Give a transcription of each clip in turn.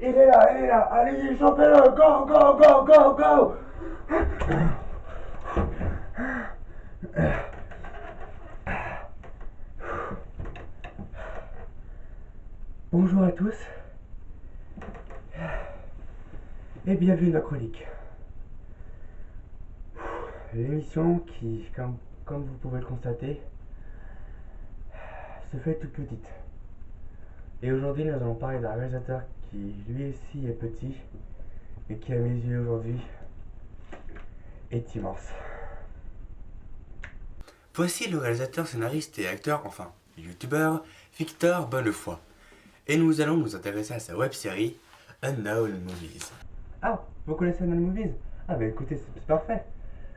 Il est là, il est là. Allez, chopez-le. Go, go, go, go, go. Bonjour à tous et bienvenue dans la chronique. L'émission qui, comme vous pouvez le constater, se fait toute petite. Et aujourd'hui, nous allons parler d'un réalisateur qui, lui aussi, est petit, mais qui, à mes yeux, aujourd'hui, est immense. Voici le réalisateur, scénariste et acteur, enfin, youtubeur, Victor Bonnefoy. Et nous allons nous intéresser à sa web-série Unknown Movies. Ah, vous connaissez Unknown Movies? Ah bah écoutez, c'est parfait.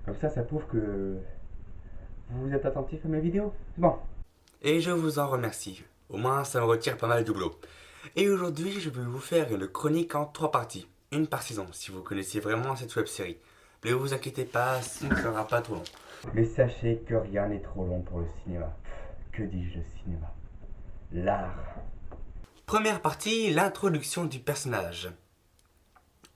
Comme ça prouve que vous êtes attentif à mes vidéos. Bon. Et je vous en remercie. Au moins, ça me retire pas mal du boulot. Et aujourd'hui, je vais vous faire une chronique en 3 parties. Une par saison, si vous connaissez vraiment cette web-série. Ne vous inquiétez pas, ce ne sera pas trop long. Mais sachez que rien n'est trop long pour le cinéma. Que dis-je le cinéma? L'art. Première partie, l'introduction du personnage.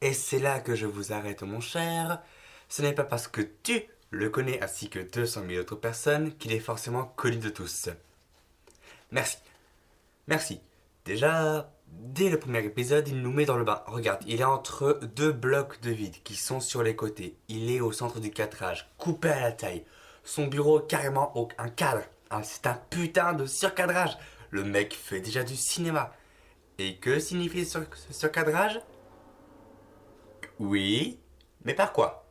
Et c'est là que je vous arrête, mon cher. Ce n'est pas parce que tu le connais ainsi que 200 000 autres personnes qu'il est forcément connu de tous. Merci. Merci. Déjà, dès le premier épisode, il nous met dans le bain. Regarde, il est entre 2 blocs de vide qui sont sur les côtés. Il est au centre du cadrage, coupé à la taille. Son bureau carrément un cadre. C'est un putain de surcadrage. Le mec fait déjà du cinéma. Et que signifie ce surcadrage? Oui, mais par quoi?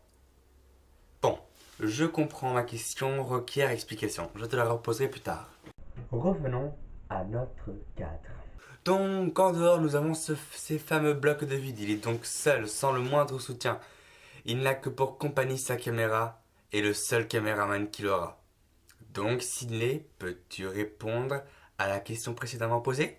Bon, je comprends, ma question requiert explication. Je te la reposerai plus tard. Revenons à notre cadre. Donc, en dehors, nous avons ces fameux blocs de vide. Il est donc seul, sans le moindre soutien. Il n'a que pour compagnie sa caméra et le seul caméraman qu'il aura. Donc, Sidney, peux-tu répondre à la question précédemment posée?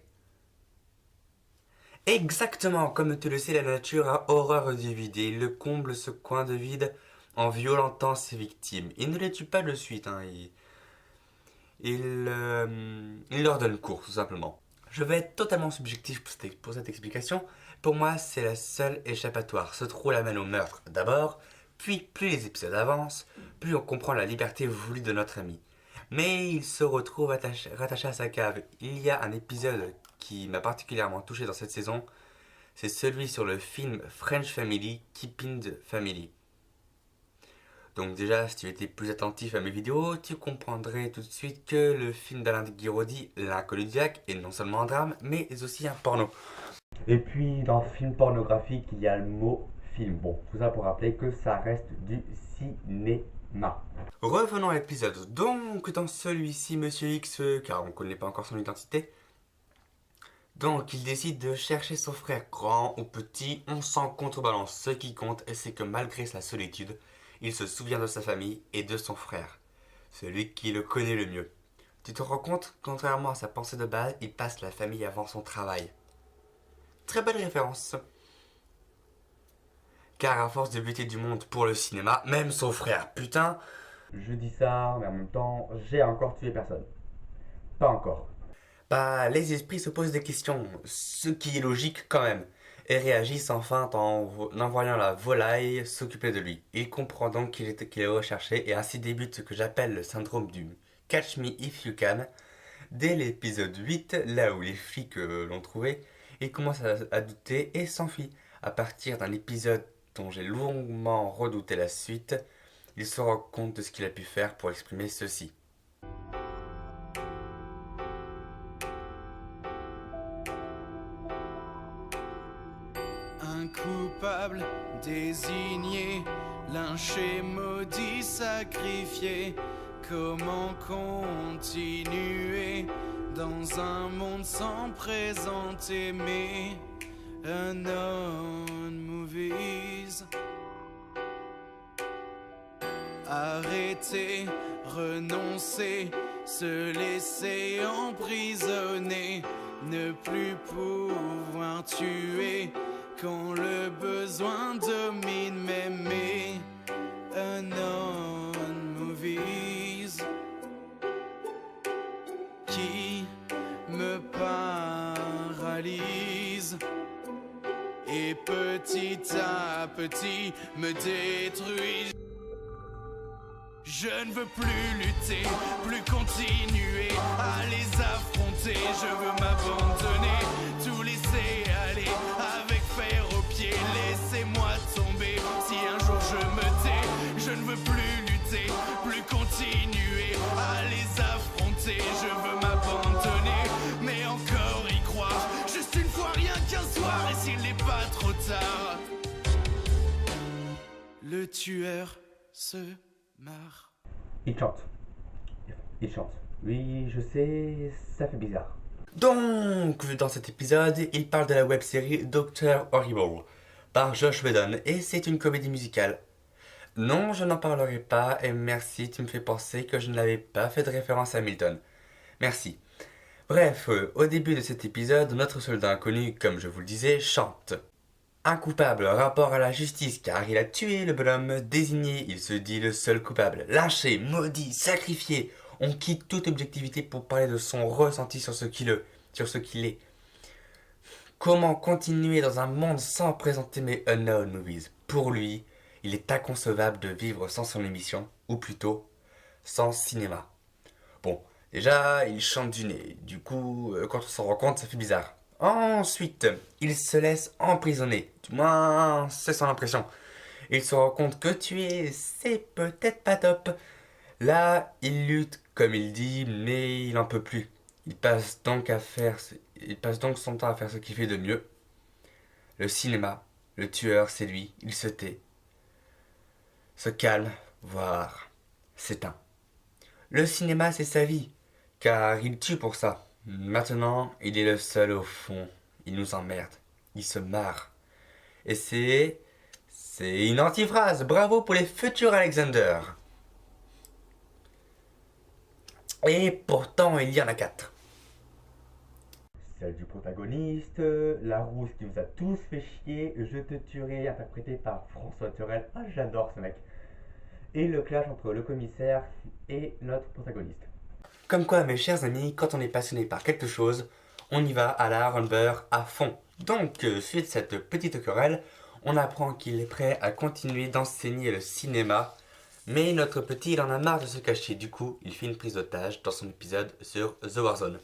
Exactement, comme tu le sais, la nature a horreur du vide et il le comble ce coin de vide en violentant ses victimes. Il ne les tue pas de suite, hein, il leur donne cours, tout simplement. Je vais être totalement subjectif pour cette explication. Pour moi, c'est la seule échappatoire. Ce trou l'amène au meurtre d'abord, puis plus les épisodes avancent, plus on comprend la liberté voulue de notre ami. Mais il se retrouve rattaché à sa cave. Il y a un épisode qui m'a particulièrement touché dans cette saison. C'est celui sur le film French Family, Keeping the Family. Donc déjà, si tu étais plus attentif à mes vidéos, tu comprendrais tout de suite que le film d'Alain Guiraudy, L'inconnu Jack, est non seulement un drame, mais aussi un porno. Et puis dans film pornographique, il y a le mot film. Bon, tout ça pour rappeler que ça reste du cinéma. Revenons à l'épisode. Donc dans celui-ci, Monsieur X, car on ne connaît pas encore son identité, donc il décide de chercher son frère, grand ou petit, on s'en contrebalance. Ce qui compte, c'est que malgré sa solitude, il se souvient de sa famille et de son frère, celui qui le connaît le mieux. Tu te rends compte, contrairement à sa pensée de base, il passe la famille avant son travail. Très belle référence. Car à force de buter du monde pour le cinéma, même son frère, putain... Je dis ça, mais en même temps, j'ai encore tué personne. Pas encore. Bah, les esprits se posent des questions, ce qui est logique quand même, et réagissent enfin en envoyant la volaille s'occuper de lui. Il comprend donc qu'il est recherché et ainsi débute ce que j'appelle le syndrome du Catch Me If You Can. Dès l'épisode 8, là où les flics l'ont trouvé, il commence à douter et s'enfuit. À partir d'un épisode dont j'ai longuement redouté la suite, il se rend compte de ce qu'il a pu faire pour exprimer ceci. Un coupable désigné, lynché, maudit, sacrifié. Comment continuer dans un monde sans présent aimé? Unknown Movies. Arrêter, renoncer, se laisser emprisonner, ne plus pouvoir tuer quand le besoin domine, m'aimer. Unknown Movies qui me paralyse. et petit à petit me détruit. Je ne veux plus lutter, plus continuer à les affronter. Je veux m'abandonner, tout laisser aller avec fer au pied. Laissez-moi tomber, si un jour je me tais. Je ne veux plus lutter, plus continuer à les affronter. Je veux m'abandonner, mais encore y croire. Juste une fois, rien qu'un soir, et s'il n'est pas trop tard, le tueur se marre. Il chante. Il chante. Oui, je sais, ça fait bizarre. Donc, dans cet épisode, il parle de la web-série Dr. Horrible par Joss Whedon et c'est une comédie musicale. Non, je n'en parlerai pas et merci, tu me fais penser que je n'avais pas fait de référence à Hamilton. Merci. Bref, au début de cet épisode, notre soldat inconnu, comme je vous le disais, chante. Un coupable, rapport à la justice, car il a tué le bonhomme désigné, il se dit le seul coupable. Lynché, maudit, sacrifié. On quitte toute objectivité pour parler de son ressenti sur ce qu'il est. Comment continuer dans un monde sans présenter mes Unknown Movies? Pour lui, il est inconcevable de vivre sans son émission, ou plutôt, sans cinéma. Bon, déjà, il chante du nez, du coup, quand on s'en rend compte, ça fait bizarre. Ensuite, il se laisse emprisonner, du moins, c'est son impression. Il se rend compte que tuer, c'est peut-être pas top. Là, il lutte, comme il dit, mais il n'en peut plus. Il passe donc son temps à faire ce qu'il fait de mieux. Le cinéma, le tueur, c'est lui, il se tait. Se calme, voire s'éteint. Le cinéma, c'est sa vie, car il tue pour ça. Maintenant, il est le seul au fond. Il nous emmerde. Il se marre. Et c'est une antiphrase. Bravo pour les futurs Alexander. Et pourtant, il y en a 4. Celle du protagoniste, la rousse qui vous a tous fait chier, Je te tuerai, interprété par François Turel. Ah, j'adore ce mec. Et le clash entre le commissaire et notre protagoniste. Comme quoi, mes chers amis, quand on est passionné par quelque chose, on y va à la Aaron Burr à fond. Donc, suite à cette petite querelle, on apprend qu'il est prêt à continuer d'enseigner le cinéma. Mais notre petit, il en a marre de se cacher. Du coup, il fait une prise d'otage dans son épisode sur The Warzone.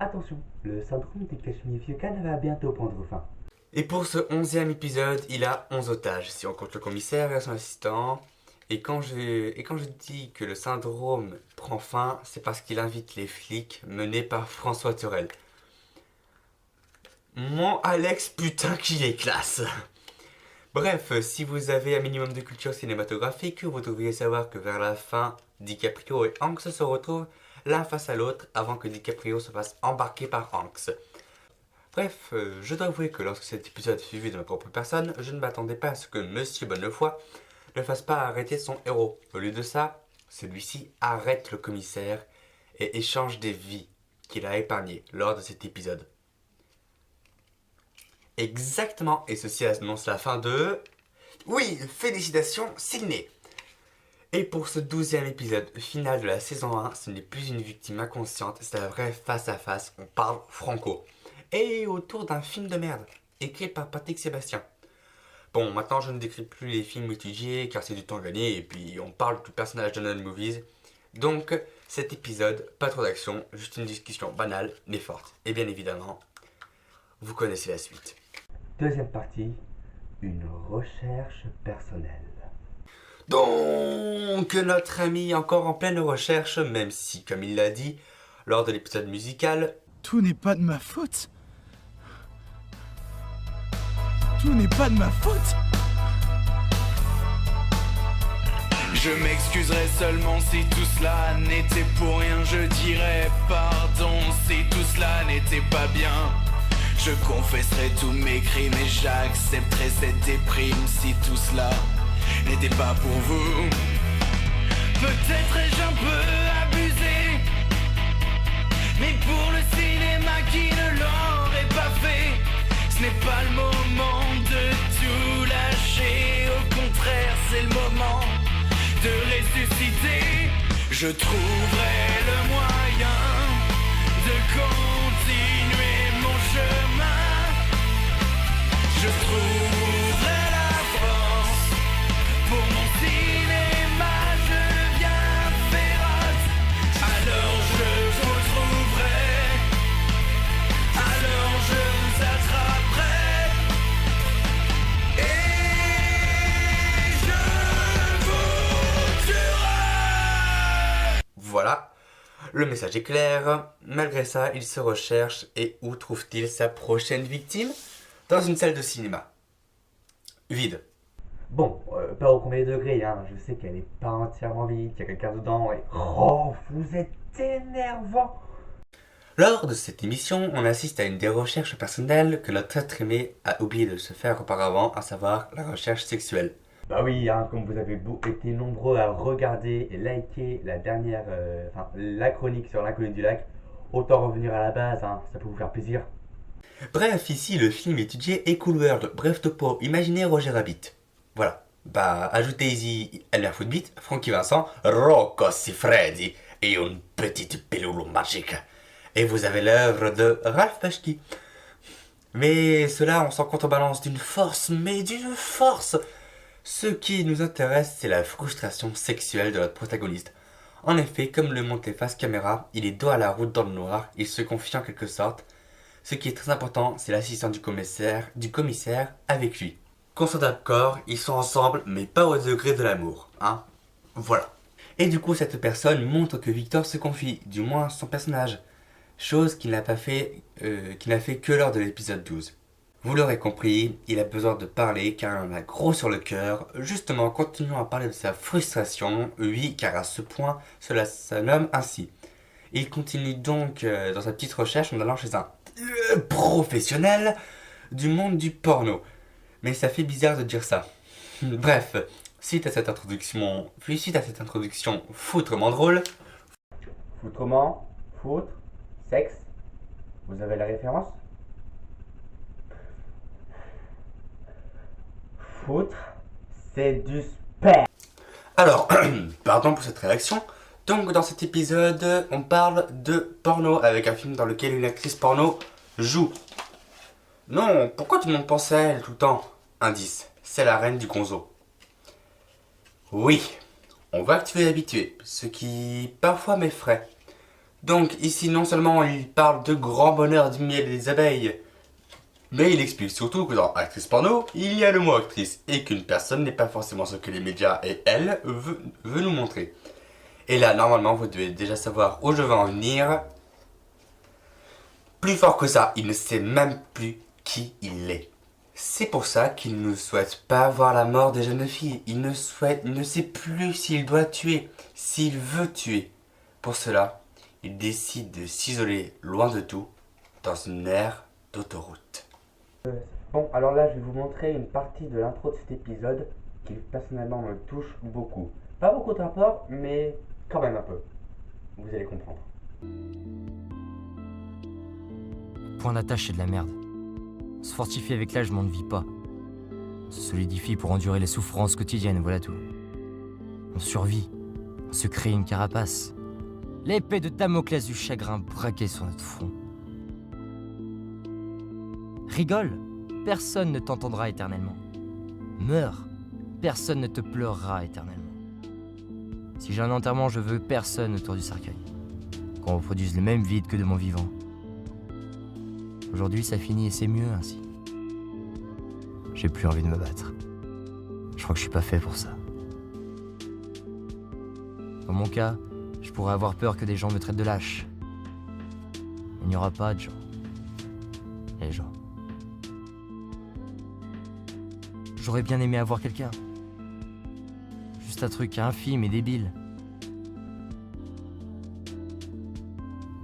Attention, le syndrome des Cachemires Fiocan va bientôt prendre fin. Et pour ce 11e épisode, il a 11 otages, si on compte le commissaire et son assistant. Et quand je dis que le syndrome prend fin, c'est parce qu'il invite les flics menés par François Turel. Mon Alex, putain qu'il est classe. Bref, si vous avez un minimum de culture cinématographique, vous devriez savoir que vers la fin, DiCaprio et Hanks se retrouvent l'un face à l'autre avant que DiCaprio se fasse embarquer par Hanks. Bref, je dois avouer que lorsque cet épisode fut vu de ma propre personne, je ne m'attendais pas à ce que Monsieur Bonnefoy ne fasse pas arrêter son héros. Au lieu de ça, celui-ci arrête le commissaire et échange des vies qu'il a épargnées lors de cet épisode. Exactement, et ceci annonce la fin de... Oui, félicitations, Sydney. Et pour ce 12e épisode final de la saison 1, ce n'est plus une victime inconsciente, c'est un vrai face-à-face, on parle franco. Et autour d'un film de merde, écrit par Patrick Sébastien. Bon, maintenant je ne décris plus les films étudiés car c'est du temps gagné et puis on parle du personnage de Unknown Movies. Donc cet épisode, pas trop d'action, juste une discussion banale mais forte. Et bien évidemment, vous connaissez la suite. Deuxième partie, une recherche personnelle. Donc notre ami est encore en pleine recherche, même si, comme il l'a dit, lors de l'épisode musical, Tout n'est pas de ma faute. Tout n'est pas de ma faute. Je m'excuserai seulement si tout cela n'était pour rien. Je dirais pardon si tout cela n'était pas bien. Je confesserai tous mes crimes et j'accepterai cette déprime si tout cela n'était pas pour vous. Peut-être ai-je un peu abusé, mais pour le cinéma qui ne l'aurait pas fait, ce n'est pas le moment de tout lâcher. Au contraire, c'est le moment de ressusciter. Je trouverai le moyen de continuer mon chemin. Je je trouverai la force. Pour mon cinéma, je deviens féroce. Alors je vous retrouverai. Alors je vous attraperai. Et je vous tuerai. Voilà, le message est clair. Malgré ça, il se recherche et où trouve-t-il sa prochaine victime? Dans une salle de cinéma. Vide. Bon, pas au premier degré, hein. Je sais qu'elle est pas entièrement vide, qu'il y a quelqu'un dedans et... Oh, vous êtes énervant! Lors de cette émission, on assiste à une des recherches personnelles que notre être aimé a oublié de se faire auparavant, à savoir la recherche sexuelle. Bah oui, hein, comme vous avez été nombreux à regarder et liker la dernière, la chronique sur l'inconnu du lac, autant revenir à la base, hein, ça peut vous faire plaisir. Bref, ici le film étudié est Cool World, bref topo, imaginez Roger Rabbit. Voilà. Bah, ajoutez ici Elmer Footbeat, Frankie Vincent, Rocco Siffredi et une petite pilule magique. Et vous avez l'œuvre de Ralph Bakshi. Mais cela, on s'en contrebalance d'une force, mais d'une force. Ce qui nous intéresse, c'est la frustration sexuelle de notre protagoniste. En effet, comme le montre les faces caméra, il est dos à la route dans le noir, il se confie en quelque sorte. Ce qui est très important, c'est l'assistant du commissaire avec lui. Qu'on soit d'accord, ils sont ensemble, mais pas au degré de l'amour, hein. Voilà. Et du coup, cette personne montre que Victor se confie, du moins son personnage. Chose qu'il n'a fait que lors de l'épisode 12. Vous l'aurez compris, il a besoin de parler car il en a gros sur le cœur. Justement, continuons à parler de sa frustration, oui, car à ce point, cela se nomme ainsi. Il continue donc dans sa petite recherche en allant chez un professionnel du monde du porno. Mais ça fait bizarre de dire ça. Bref, suite à cette introduction foutrement drôle. Foutrement, foutre, sexe, vous avez la référence? Foutre, c'est du sperme. Alors, pardon pour cette réaction. Donc dans cet épisode, on parle de porno avec un film dans lequel une actrice porno joue. Non, pourquoi tout le monde pense à elle tout le temps? Indice, c'est la reine du gonzo. Oui, on va activer l'habitué, ce qui parfois m'effraie. Donc ici non seulement il parle de grand bonheur du miel et des abeilles, mais il explique surtout que dans actrice porno, il y a le mot actrice et qu'une personne n'est pas forcément ce que les médias et elle veut nous montrer. Et là, normalement, vous devez déjà savoir où je vais en venir. Plus fort que ça, il ne sait même plus qui il est. C'est pour ça qu'il ne souhaite pas voir la mort des jeunes filles. Il ne sait plus s'il doit tuer, s'il veut tuer. Pour cela, il décide de s'isoler loin de tout, dans une aire d'autoroute. Bon, alors là, je vais vous montrer une partie de l'intro de cet épisode qui personnellement me touche beaucoup. Pas beaucoup de rapport, mais quand même un peu. Vous allez comprendre. Point d'attache, c'est de la merde. Se fortifier avec l'âge, on ne vit pas. Se solidifie pour endurer les souffrances quotidiennes, voilà tout. On survit. On se crée une carapace. L'épée de Damoclès du chagrin braquée sur notre front. Rigole, personne ne t'entendra éternellement. Meurs, personne ne te pleurera éternellement. Si j'ai un enterrement, je veux personne autour du cercueil. Qu'on reproduise le même vide que de mon vivant. Aujourd'hui, ça finit et c'est mieux ainsi. J'ai plus envie de me battre. Je crois que je suis pas fait pour ça. Dans mon cas, je pourrais avoir peur que des gens me traitent de lâche. Il n'y aura pas de gens. Les gens. J'aurais bien aimé avoir quelqu'un. Juste un truc infime et débile.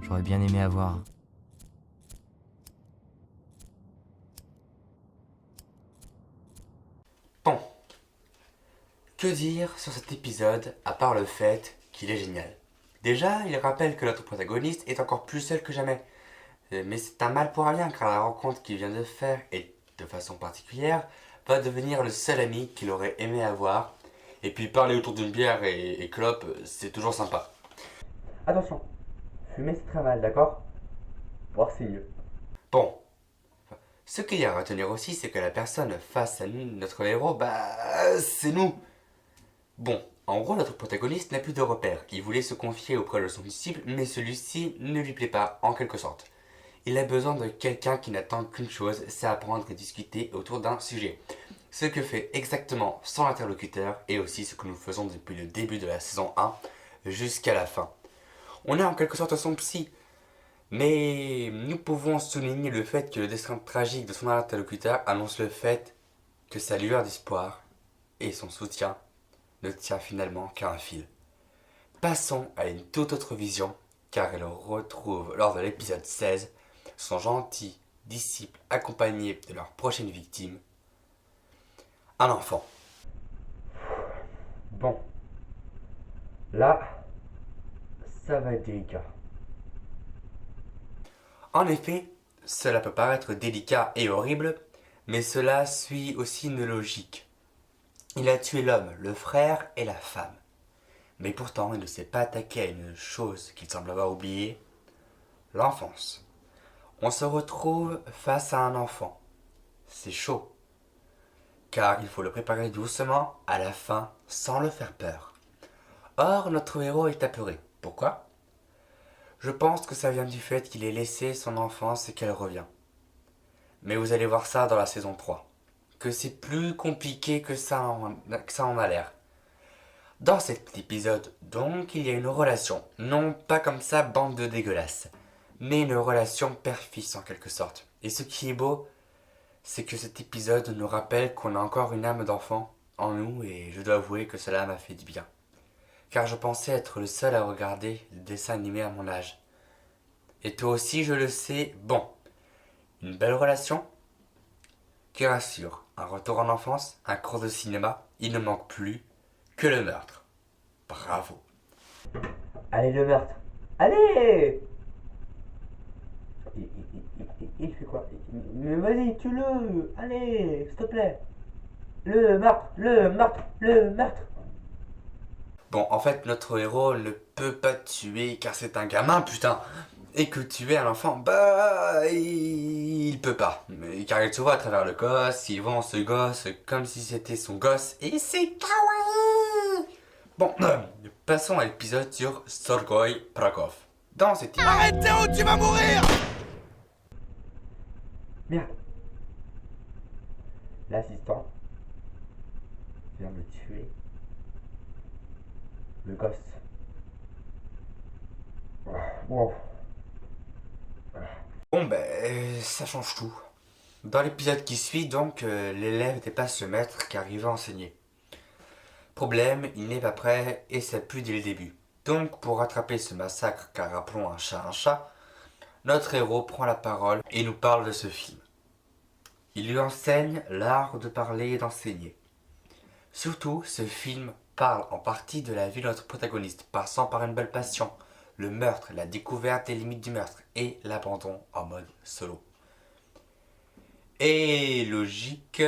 J'aurais bien aimé avoir... Bon. Que dire sur cet épisode à part le fait qu'il est génial? Déjà, il rappelle que notre protagoniste est encore plus seul que jamais. Mais c'est un mal pour un bien car la rencontre qu'il vient de faire, et de façon particulière, va devenir le seul ami qu'il aurait aimé avoir. Et puis parler autour d'une bière et clope, c'est toujours sympa. Attention, fumer c'est très mal, d'accord? Boire c'est mieux. Bon. Ce qu'il y a à retenir aussi, c'est que la personne face à nous, notre héros, c'est nous. Bon, en gros, notre protagoniste n'a plus de repères. Il voulait se confier auprès de son disciple, mais celui-ci ne lui plaît pas, en quelque sorte. Il a besoin de quelqu'un qui n'attend qu'une chose, c'est apprendre et discuter autour d'un sujet. Ce que fait exactement son interlocuteur, et aussi ce que nous faisons depuis le début de la saison 1 jusqu'à la fin. On est en quelque sorte son psy, mais nous pouvons souligner le fait que le destin tragique de son interlocuteur annonce le fait que sa lueur d'espoir et son soutien ne tient finalement qu'à un fil. Passons à une toute autre vision, car elle retrouve lors de l'épisode 16 son gentil disciple accompagné de leur prochaine victime, un enfant. Bon. Là, ça va être délicat. En effet, cela peut paraître délicat et horrible, mais cela suit aussi une logique. Il a tué l'homme, le frère et la femme. Mais pourtant, il ne s'est pas attaqué à une chose qu'il semble avoir oubliée, l'enfance. On se retrouve face à un enfant. C'est chaud, car il faut le préparer doucement à la fin sans le faire peur. Or, notre héros est apeuré. Pourquoi ? Je pense que ça vient du fait qu'il ait laissé son enfance et qu'elle revient. Mais vous allez voir ça dans la saison 3, que c'est plus compliqué que ça en a l'air. Dans cet épisode, donc, il y a une relation, non pas comme ça, bande de dégueulasses, mais une relation père-fils en quelque sorte. Et ce qui est beau, c'est que cet épisode nous rappelle qu'on a encore une âme d'enfant en nous, et je dois avouer que cela m'a fait du bien. Car je pensais être le seul à regarder le dessin animé à mon âge. Et toi aussi, je le sais, bon, une belle relation qui rassure, un retour en enfance, un cours de cinéma, il ne manque plus que le meurtre. Bravo. Allez, le meurtre. Allez. Il fait quoi? Mais vas-y, tue-le. Allez, s'il te plaît. Le meurtre, le meurtre, le meurtre. Bon, en fait, notre héros ne peut pas tuer car c'est un gamin, putain. Et que tuer un enfant, il peut pas. Car il se voit à travers le gosse, il voit ce gosse comme si c'était son gosse, et c'est kawaii. Bon, passons à l'épisode sur Sergei Prakov. Dans cet épisode... Arrête Théo, tu vas mourir! Merde. L'assistant vient de tuer le gosse. Wow. Bon, ça change tout. Dans l'épisode qui suit, donc, l'élève dépasse le maître qui arrive à enseigner. Problème, il n'est pas prêt et ça pue dès le début. Donc, pour rattraper ce massacre, car rappelons un chat, notre héros prend la parole et nous parle de ce film. Il lui enseigne l'art de parler et d'enseigner. Surtout, ce film parle en partie de la vie de notre protagoniste, passant par une belle passion, le meurtre, la découverte des limites du meurtre et l'abandon en mode solo. Et logique,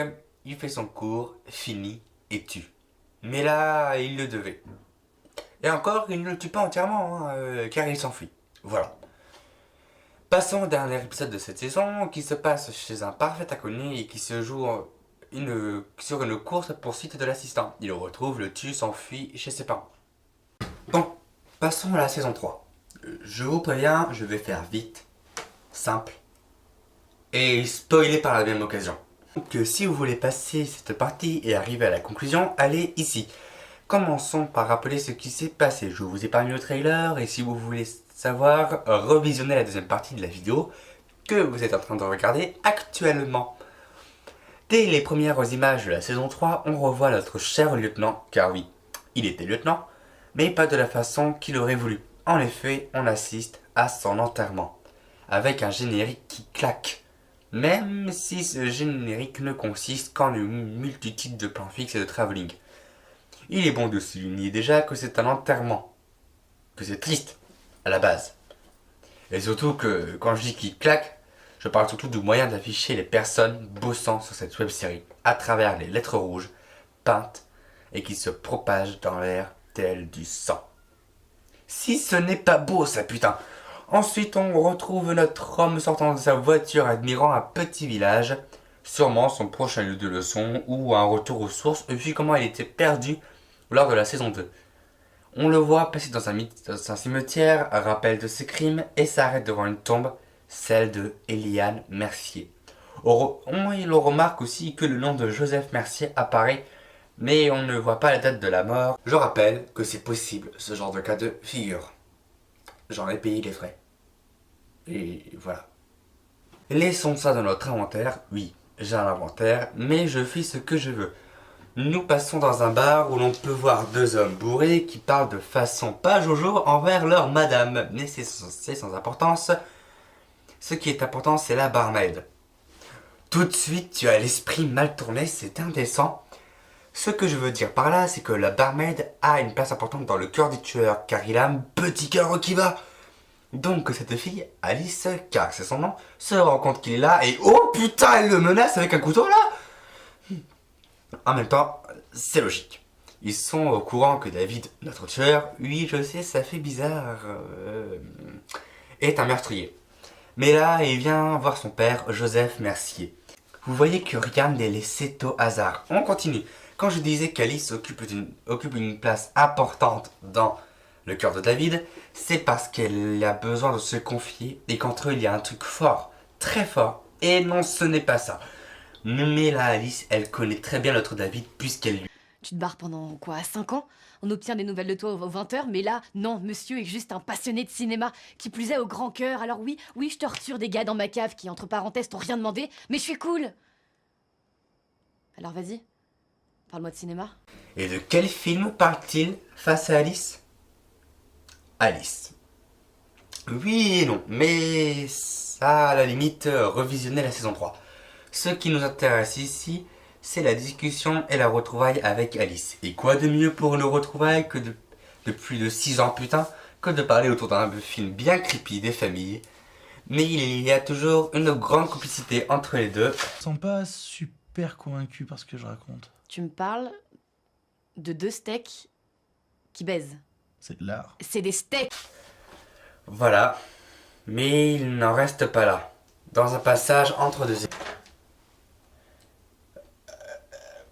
il fait son cours, finit et tue. Mais là, il le devait. Et encore, il ne le tue pas entièrement, car il s'enfuit. Voilà. Passons au dernier épisode de cette saison, qui se passe chez un parfait inconnu et qui se joue sur une course-poursuite de l'assistant. Il le retrouve, le tue, s'enfuit chez ses parents. Bon, passons à la saison 3. Je vous préviens, je vais faire vite, simple, et spoiler par la même occasion. Donc si vous voulez passer cette partie et arriver à la conclusion, allez ici. Commençons par rappeler ce qui s'est passé. Je vous épargne le trailer et si vous voulez savoir, revisionnez la deuxième partie de la vidéo que vous êtes en train de regarder actuellement. Dès les premières images de la saison 3, on revoit notre cher lieutenant, car oui, il était lieutenant, mais pas de la façon qu'il aurait voulu. En effet, on assiste à son enterrement, avec un générique qui claque. Même si ce générique ne consiste qu'en une multitude de plans fixes et de travelling. Il est bon de souligner déjà que c'est un enterrement, que c'est triste, à la base. Et surtout que, quand je dis qu'il claque, je parle surtout du moyen d'afficher les personnes bossant sur cette web-série, à travers les lettres rouges, peintes, et qui se propagent dans l'air tel du sang. Si ce n'est pas beau ça putain! Ensuite, on retrouve notre homme sortant de sa voiture admirant un petit village, sûrement son prochain lieu de leçon ou un retour aux sources, vu comment il était perdu lors de la saison 2. On le voit passer dans un cimetière, rappel de ses crimes, et s'arrête devant une tombe, celle de Eliane Mercier. Il remarque aussi que le nom de Joseph Mercier apparaît, mais on ne voit pas la date de la mort. Je rappelle que c'est possible, ce genre de cas de figure. J'en ai payé les frais. Et voilà. Laissons ça dans notre inventaire. Oui, j'ai un inventaire, mais je fais ce que je veux. Nous passons dans un bar où l'on peut voir deux hommes bourrés qui parlent de façon pas jojo envers leur madame. Mais c'est sans importance. Ce qui est important, c'est la barmaid. Tout de suite, tu as l'esprit mal tourné, c'est indécent. Ce que je veux dire par là, c'est que la barmaid a une place importante dans le cœur du tueur, car il a un petit cœur qui va. Donc cette fille, Alice, car c'est son nom, se rend compte qu'il est là et oh putain, elle le menace avec un couteau là. En même temps, c'est logique. Ils sont au courant que David, notre tueur, oui je sais, ça fait bizarre, est un meurtrier. Mais là, il vient voir son père, Joseph Mercier. Vous voyez que rien n'est laissé au hasard. On continue. Quand je disais qu'Alice occupe une place importante dans le cœur de David, c'est parce qu'elle a besoin de se confier et qu'entre eux il y a un truc fort, très fort. Et non, ce n'est pas ça. Mais là, Alice, elle connaît très bien notre David puisqu'elle lui... Tu te barres pendant quoi, 5 ans? On obtient des nouvelles de toi aux 20h, mais là, non, monsieur est juste un passionné de cinéma, qui plus est au grand cœur. Alors oui, je torture des gars dans ma cave qui, entre parenthèses, t'ont rien demandé, mais je suis cool. Alors vas-y, parle-moi de cinéma. Et de quel film parle-t-il face à Alice? Alice. Oui et non, mais ça, à la limite, revisionner la saison 3. Ce qui nous intéresse ici, c'est la discussion et la retrouvaille avec Alice. Et quoi de mieux pour une retrouvaille que de plus de 6 ans putain, que de parler autour d'un film bien creepy des familles. Mais il y a toujours une grande complicité entre les deux. Je sens pas super convaincu par ce que je raconte. Tu me parles de 2 steaks qui baisent. C'est de l'art. C'est des steaks. Voilà. Mais il n'en reste pas là. Dans un passage entre deux...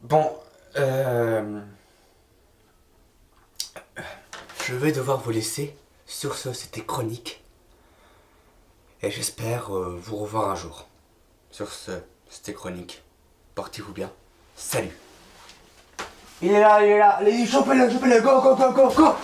Bon, je vais devoir vous laisser. Sur ce, c'était Chronique. Et j'espère vous revoir un jour. Sur ce, c'était Chronique. Portez-vous bien. Salut. Il est là. Allez, chopez-le, go.